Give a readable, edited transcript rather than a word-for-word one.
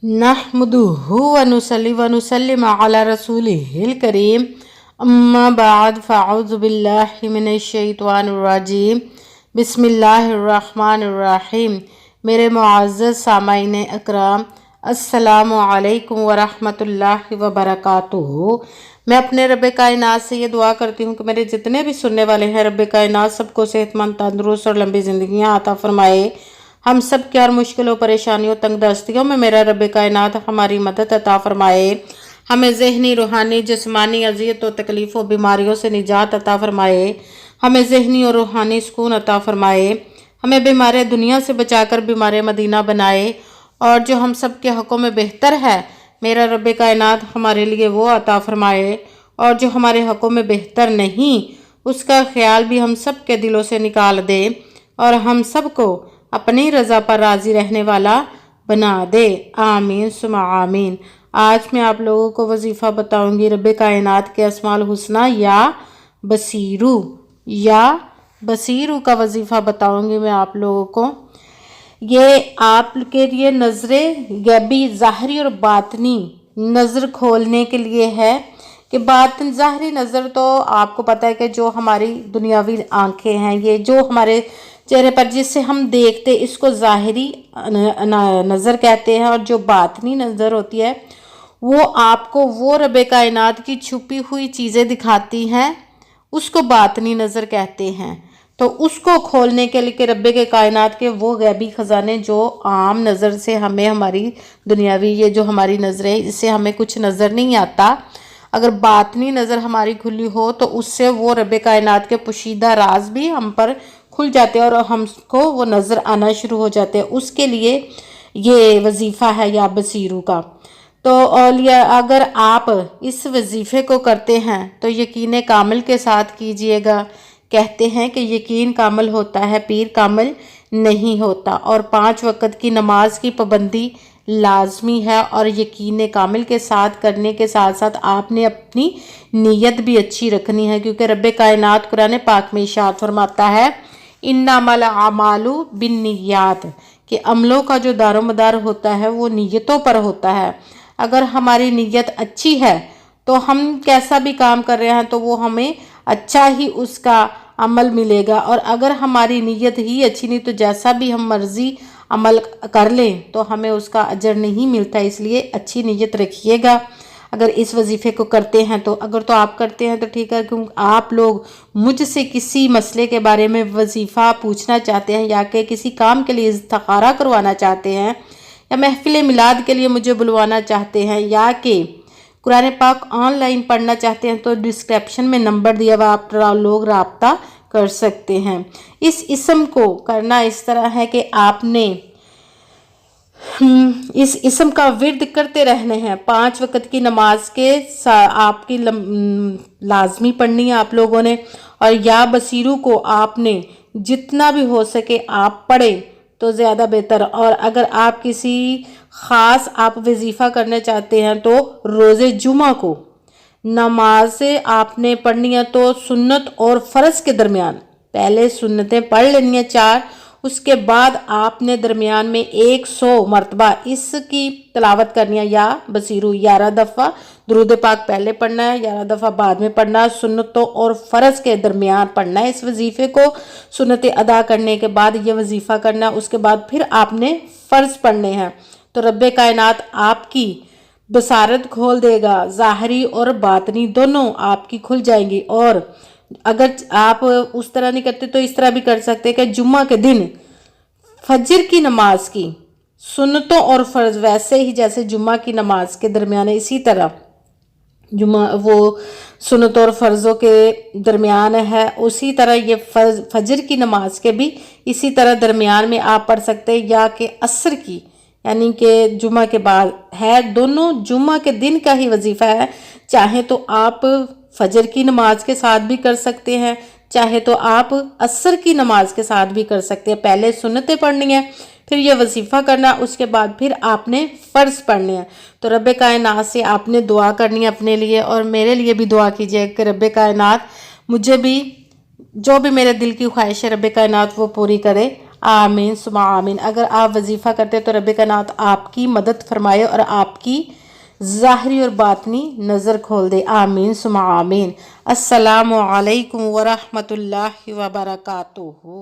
नहमदुहु व नुसल्ली व नुसल्लिम अला रसूलिहिल करीम अम्मा बाद फ़अऊज़ु बिल्लाहि मिनश शैतानिर रजीम बिस्मिल्लाहिर्रहमानिर्रहीम। मेरे मुअज़्ज़ज़ सामाईन अकराम, अस्सलामु अलैकुम व रहमतुल्लाहि व बरकातुहू। मैं अपने रब कायनात से ये दुआ करती हूँ कि मेरे जितने भी सुनने वाले हैं, रब कायनात सबको सेहतमंद, तंदुरुस्त और लंबी ज़िंदगियाँ अता फरमाए। हम सब की हर मुश्किलों, परेशानियों, तंगदस्तियों में मेरा रब कायनात हमारी मदद अता फरमाए। हमें ज़हनी, रूहानी, जिस्मानी अज़ियत और तकलीफ़ों, बीमारियों से निजात अता फरमाए। हमें ज़हनी और रूहानी सुकून अता फरमाए। हमें बीमार दुनिया से बचाकर बीमार मदीना बनाए। और जो हम सब के हक़ों में बेहतर है, मेरा रब कायनात हमारे लिए वो अता फरमाए। और जो हमारे हक़ों में बेहतर नहीं, उसका ख्याल भी हम सब के दिलों से निकाल दे और हम सब को अपनी रज़ा पर राज़ी रहने वाला बना दे। आमीन सुमा आमीन। आज मैं आप लोगों को वजीफ़ा बताऊंगी रब कायनात के अस्माउल हुस्ना या बसीरू का वजीफ़ा बताऊंगी मैं आप लोगों को। ये आपके लिए नज़रे गैबी, ज़ाहरी और बातनी नज़र खोलने के लिए है कि बातन ज़ाहरी नज़र तो आपको पता है कि जो हमारी दुनियावी आंखें हैं, ये जो हमारे चेहरे पर जिससे हम देखते, इसको ज़ाहरी नज़र कहते हैं। और जो बातनी नज़र होती है वो आपको वो रब कायनात की छुपी हुई चीज़ें दिखाती हैं, उसको बातनी नज़र कहते हैं। तो उसको खोलने के लिए रब के कायनात के वो गैबी ख़जाने जो आम नज़र से हमें, हमारी दुनियावी ये जो हमारी नज़रें, इससे हमें कुछ नज़र नहीं आता। अगर बातनी नज़र हमारी खुली हो तो उससे वो रब कायनात के पोशीदा राज भी हम पर खुल जाते हैं और हमको वो नज़र आना शुरू हो जाते हैं। उसके लिए ये वजीफ़ा है या बसीरू का। तो औलिया, अगर आप इस वजीफ़े को करते हैं तो यकीन कामिल के साथ कीजिएगा। कहते हैं कि यकीन कामिल होता है, पीर कामिल नहीं होता। और 5 वक़्त की नमाज की पाबंदी लाजमी है और यकीन कामिल के साथ करने के साथ साथ आपने अपनी नीयत भी अच्छी रखनी है, क्योंकि रब कायनात कुरान पाक में इरशाद फरमाता है इन्नमल आमालु बिन्नियात, कि अमलों का जो दारोमदार होता है वो नीयतों पर होता है। अगर हमारी नीयत अच्छी है तो हम कैसा भी काम कर रहे हैं तो वो हमें अच्छा ही उसका अमल मिलेगा। और अगर हमारी नीयत ही अच्छी नहीं तो जैसा भी हम मर्ज़ी अमल कर लें तो हमें उसका अजर नहीं मिलता। इसलिए अच्छी नीयत रखिएगा अगर इस वजीफ़े को करते हैं तो। अगर तो आप करते हैं तो ठीक है, क्योंकि आप लोग मुझसे किसी मसले के बारे में वजीफ़ा पूछना चाहते हैं या कि किसी काम के लिए इस्तिखारा करवाना चाहते हैं या महफिल मिलाद के लिए मुझे बुलवाना चाहते हैं या कि कुरान पाक ऑनलाइन पढ़ना चाहते हैं तो डिस्क्रिप्शन में नंबर दिया हुआ, आप लोग राब्ता कर सकते हैं। इस इसम को करना इस तरह है कि आपने इस इसम का विर्द करते रहने हैं। 5 वक़्त की नमाज के आपकी लाजमी पढ़नी है आप लोगों ने। और या बसीरू को आपने जितना भी हो सके आप पढ़ें तो ज़्यादा बेहतर। और अगर आप किसी ख़ास आप वजीफ़ा करने चाहते हैं तो रोज़े जुमा को नमाज से आपने पढ़नी है तो सुन्नत और फ़र्ज़ के दरमियान पहले सुन्नतें पढ़ लेनी है 4, उसके बाद आपने दरमियान में 100 मरतबा इसकी तलावत करनी है। या बसीरू 11 दफ़ा दुरूद पाक पहले पढ़ना है, 11 दफ़ा बाद में पढ़ना है। सुन्नतों और फ़र्ज़ के दरमियान पढ़ना है इस वजीफ़े को। सुन्नतें अदा करने के बाद ये वजीफ़ा करना है, उसके बाद फिर आपने फ़र्ज़ पढ़ने हैं। तो रब कायनात आपकी बसारत खोल देगा, ज़ाहरी और बातनी दोनों आपकी खुल जाएंगी। और अगर आप उस तरह नहीं करते तो इस तरह भी कर सकते हैं कि जुम्मा के दिन फजर की नमाज की सुन्नतों और फ़र्ज़ वैसे ही जैसे जुम्मा की नमाज के दरमियान है, इसी तरह जुम्मा वो सुन्नतों और फ़र्ज़ों के दरमियान है, उसी तरह ये फजर की नमाज के भी इसी तरह दरमियान में आप पढ़ सकते हैं। या कि असर की, यानी कि जुम्मा के बाद है। दोनों जुम्मा के दिन का ही वजीफ़ा है। चाहे तो आप फजर की नमाज के साथ भी कर सकते हैं, चाहे तो आप असर की नमाज के साथ भी कर सकते हैं। पहले सुन्नतें पढ़नी है, फिर ये वजीफ़ा करना, उसके बाद फिर आपने फ़र्ज़ पढ़ने हैं। तो रब कायनात से आपने दुआ करनी है अपने लिए और मेरे लिए भी दुआ कीजिए कि रब कायनात मुझे भी जो भी मेरे दिल की ख्वाहिश है रब कायनात वो पूरी करे। आमीन सुमा आमीन। अगर आप वजीफ़ा करते हैं तो रब कायनात आपकी मदद फरमाए और आपकी ज़ाहरी और बातनी नज़र खोल दे। आमीन सुमा आमीन। अस्सलामु अलैकुम व रहमतुल्लाहि व बरकातुहू।